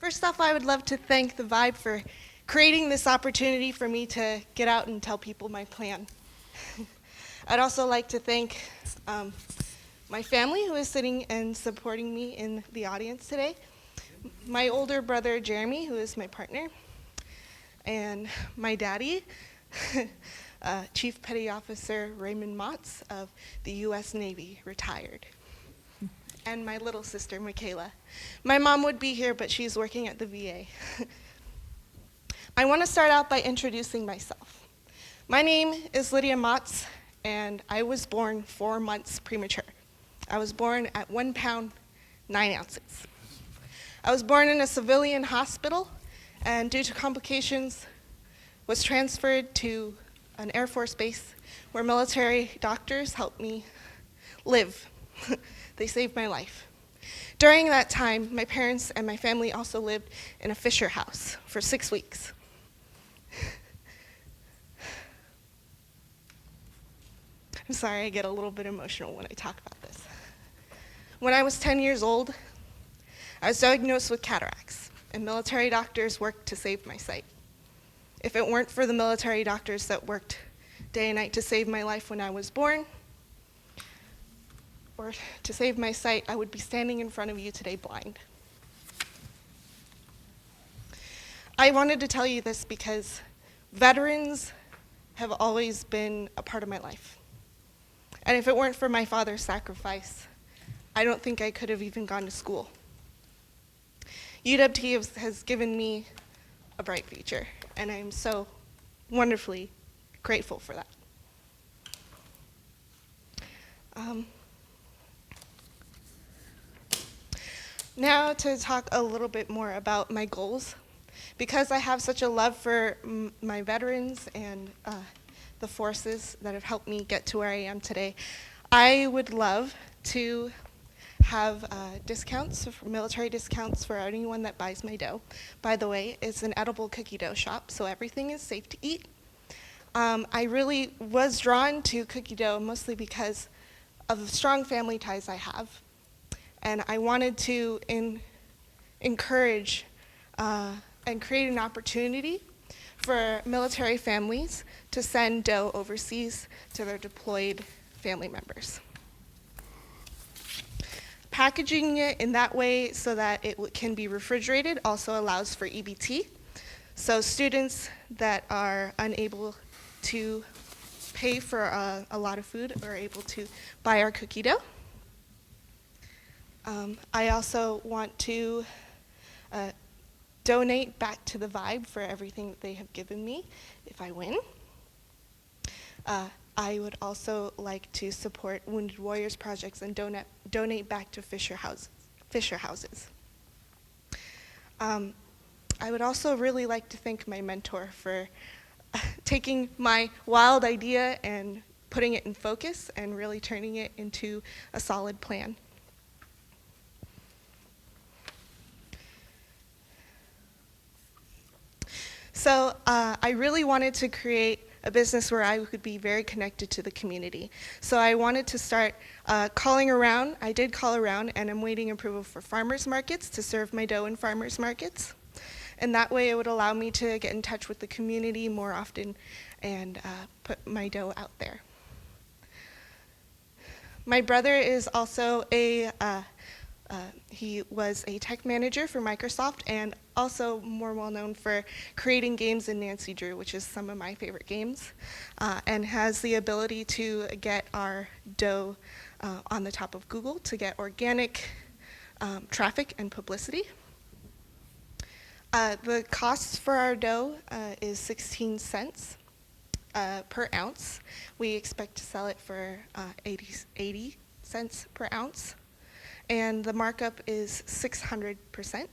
First off, I would love to thank the Vibe for creating this opportunity for me to get out and tell people my plan. I'd also like to thank my family who is sitting and supporting me in the audience today. My older brother, Jeremy, who is my partner, and my daddy, Chief Petty Officer Raymond Motz of the U.S. Navy, retired, and my little sister, Michaela. My mom would be here, but she's working at the VA. I want to start out by introducing myself. My name is Lydia Motz, and I was born 4 months premature. I was born at 1 pound, 9 ounces. I was born in a civilian hospital, and due to complications, was transferred to an Air Force base where military doctors helped me live. They saved my life. During that time, my parents and my family also lived in a Fisher house for 6 weeks. I'm sorry, I get a little bit emotional when I talk about this. When I was 10 years old, I was diagnosed with cataracts, and military doctors worked to save my sight. If it weren't for the military doctors that worked day and night to save my life when I was born, or to save my sight, I would be standing in front of you today blind. I wanted to tell you this because veterans have always been a part of my life. And if it weren't for my father's sacrifice, I don't think I could have even gone to school. UWT has given me a bright future, and I'm so wonderfully grateful for that. Now to talk a little bit more about my goals. Because I have such a love for my veterans and the forces that have helped me get to where I am today, I would love to have discounts, military discounts for anyone that buys my dough. By the way, it's an edible cookie dough shop, so everything is safe to eat. I really was drawn to cookie dough mostly because of the strong family ties I have. And I wanted to encourage and create an opportunity for military families to send dough overseas to their deployed family members. Packaging it in that way so that it can be refrigerated also allows for EBT. So students that are unable to pay for a lot of food are able to buy our cookie dough. I also want to donate back to the Vibe for everything that they have given me if I win. I would also like to support Wounded Warriors projects and donate back to Fisher houses. I would also really like to thank my mentor for taking my wild idea and putting it in focus and really turning it into a solid plan. So I really wanted to create a business where I could be very connected to the community. So I wanted to start calling around. I did call around, and I'm waiting approval for farmers markets to serve my dough in farmers markets. And that way it would allow me to get in touch with the community more often and put my dough out there. My brother is also he was a tech manager for Microsoft and also more well known for creating games in Nancy Drew, which is some of my favorite games, and has the ability to get our dough on the top of Google to get organic traffic and publicity. The cost for our dough is 16 cents per ounce. We expect to sell it for 80 cents per ounce. And the markup is 600%.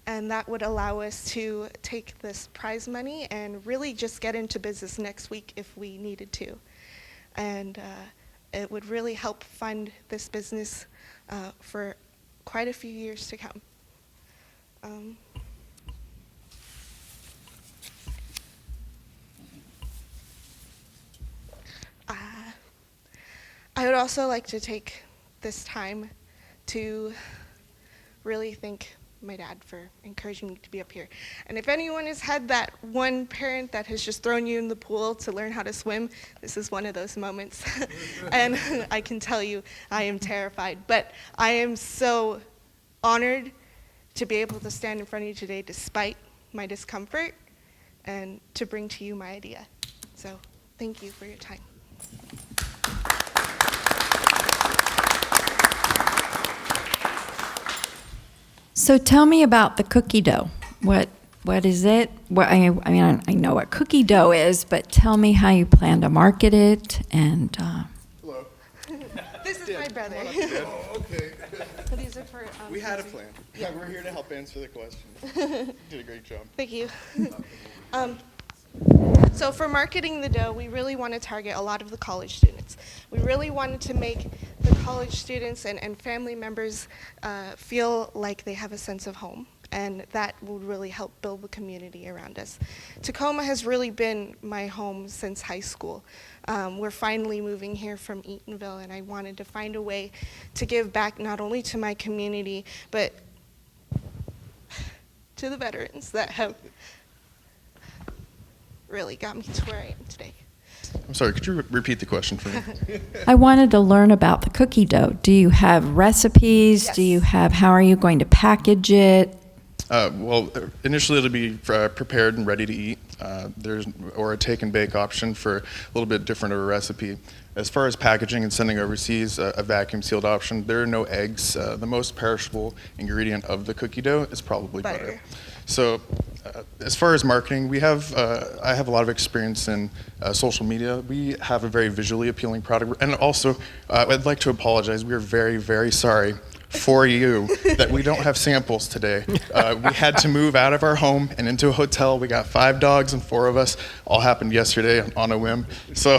And that would allow us to take this prize money and really just get into business next week if we needed to. And it would really help fund this business for quite a few years to come. I would also like to take this time to really thank my dad for encouraging me to be up here. And if anyone has had that one parent that has just thrown you in the pool to learn how to swim, this is one of those moments. And I can tell you, I am terrified. But I am so honored to be able to stand in front of you today despite my discomfort and to bring to you my idea. So thank you for your time. So tell me about the cookie dough. What is it? I mean, I know what cookie dough is, but tell me how you plan to market it. And Hello. This is my brother. Oh, okay. These are for. We had a plan. Yeah, we're here to help answer the questions. You did a great job. Thank you. So for marketing the dough, we really want to target a lot of the college students. We really wanted to make the college students and family members feel like they have a sense of home, and that will really help build the community around us. Tacoma has really been my home since high school. We're finally moving here from Eatonville, and I wanted to find a way to give back not only to my community, but to the veterans that have really got me to where I am today. I'm sorry, could you repeat the question for me? I wanted to learn about the cookie dough. Do you have recipes? Yes. Do you have, how are you going to package it? Well, initially it'll be prepared and ready to eat. Or a take and bake option for a little bit different of a recipe. As far as packaging and sending overseas, a vacuum sealed option. There are no eggs. The most perishable ingredient of the cookie dough is probably butter. So as far as marketing, I have a lot of experience in social media. We have a very visually appealing product. And also, I'd like to apologize. We are very, very sorry for you that we don't have samples today. We had to move out of our home and into a hotel. We got 5 dogs and 4 of us. All happened yesterday on a whim. So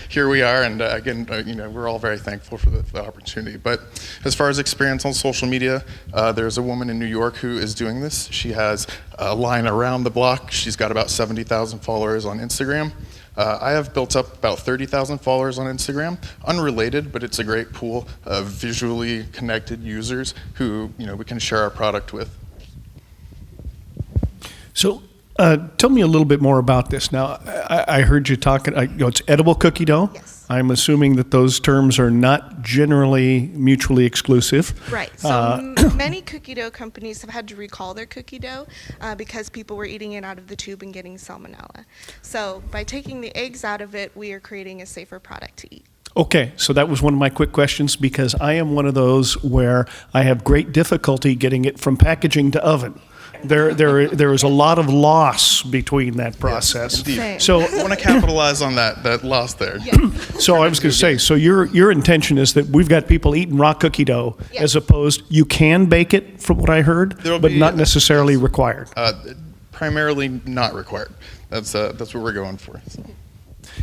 here we are, and again, we're all very thankful for the opportunity. But as far as experience on social media, there's a woman in New York who is doing this. She has a line around the block. She's got about 70,000 followers on Instagram. I have built up about 30,000 followers on Instagram, unrelated, but it's a great pool of visually connected users who we can share our product with. So tell me a little bit more about this. Now, I heard you talking, it's edible cookie dough? Yes. I'm assuming that those terms are not generally mutually exclusive. Right. So many cookie dough companies have had to recall their cookie dough because people were eating it out of the tube and getting salmonella. So by taking the eggs out of it, we are creating a safer product to eat. Okay, so that was one of my quick questions because I am one of those where I have great difficulty getting it from packaging to oven. There is a lot of loss between that process. Yes, indeed. So I want to capitalize on that loss there. Yes. So I was going to say, so your intention is that we've got people eating raw cookie dough, Yes. as opposed you can bake it, from what I heard, but not necessarily required. Primarily not required. That's what we're going for. So.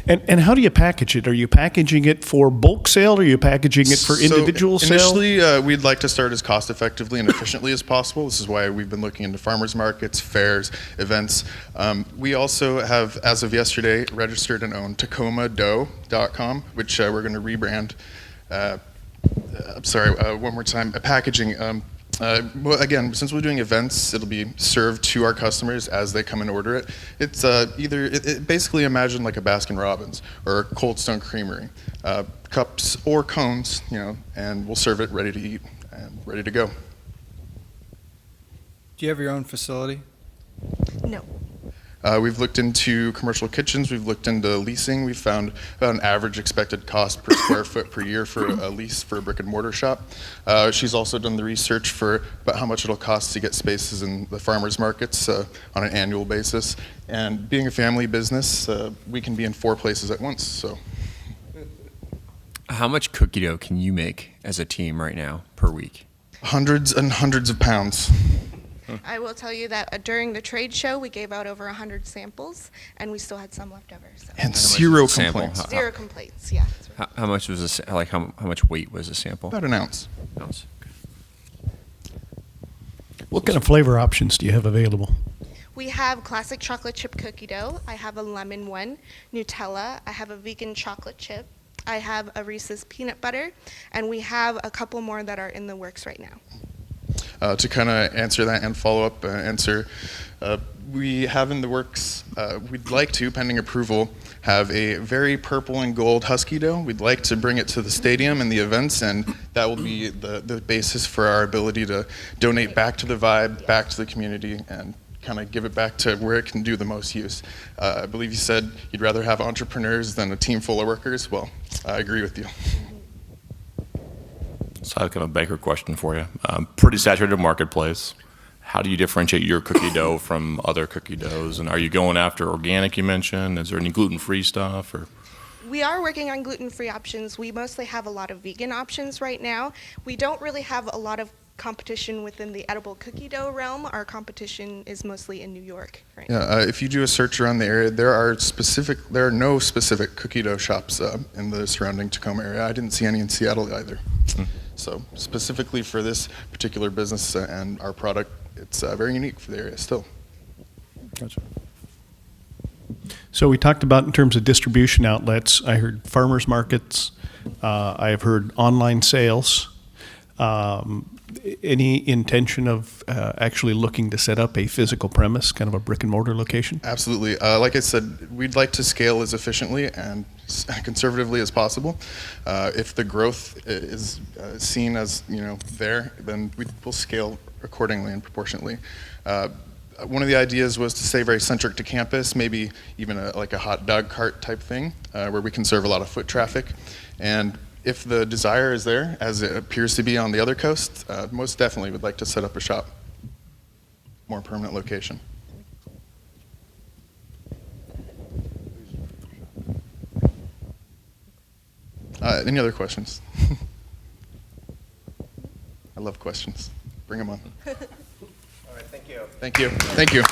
And how do you package it? Are you packaging it for bulk sale? Or are you packaging it for individual sale? Initially, we'd like to start as cost effectively and efficiently as possible. This is why we've been looking into farmers markets, fairs, events. We also have, as of yesterday, registered and owned TacomaDough.com, which we're going to rebrand. One more time. Packaging. Well, again, since we're doing events, it'll be served to our customers as they come and order it. It's basically imagine like a Baskin-Robbins or a Cold Stone Creamery, cups or cones, and we'll serve it ready to eat and ready to go. Do you have your own facility? No. We've looked into commercial kitchens. We've looked into leasing. We've found about an average expected cost per square foot per year for a lease for a brick and mortar shop. She's also done the research for about how much it'll cost to get spaces in the farmers markets on an annual basis. And being a family business, we can be in 4 places at once. So, how much cookie dough can you make as a team right now per week? hundreds and hundreds of pounds. I will tell you that during the trade show, we gave out over 100 samples, and we still had some left over. So. And How much 0 was the sample? complaints. 0 complaints, yeah. That's right. How much was how much weight was a sample? About an ounce. Ounce. What kind of flavor options do you have available? We have classic chocolate chip cookie dough. I have a lemon one, Nutella. I have a vegan chocolate chip. I have a Reese's peanut butter, and we have a couple more that are in the works right now. to kind of answer that and follow up answer. We have in the works, we'd like to, pending approval, have a very purple and gold husky dough. We'd like to bring it to the stadium and the events, and that will be the basis for our ability to donate back to the Vibe, back to the community, and kind of give it back to where it can do the most use. I believe you said you'd rather have entrepreneurs than a team full of workers. Well, I agree with you. So I have kind of a banker question for you. Pretty saturated marketplace. How do you differentiate your cookie dough from other cookie doughs? And are you going after organic, you mentioned? Is there any gluten-free stuff? Or? We are working on gluten-free options. We mostly have a lot of vegan options right now. We don't really have a lot of competition within the edible cookie dough realm. Our competition is mostly in New York right now. Yeah, if you do a search around the area, there are no specific cookie dough shops in the surrounding Tacoma area. I didn't see any in Seattle either. So specifically for this particular business and our product, it's very unique for the area still. Gotcha. So we talked about in terms of distribution outlets, I heard farmers markets, I have heard online sales. Any intention of actually looking to set up a physical premise, kind of a brick and mortar location? Absolutely. Like I said, we'd like to scale as efficiently and conservatively as possible. If the growth is seen as there, then we'll scale accordingly and proportionately. One of the ideas was to stay very centric to campus, maybe even like a hot dog cart type thing, where we can serve a lot of foot traffic. And if the desire is there, as it appears to be on the other coast, most definitely would like to set up a shop, more permanent location. Any other questions? I love questions. Bring them on. All right, thank you. Thank you. Thank you.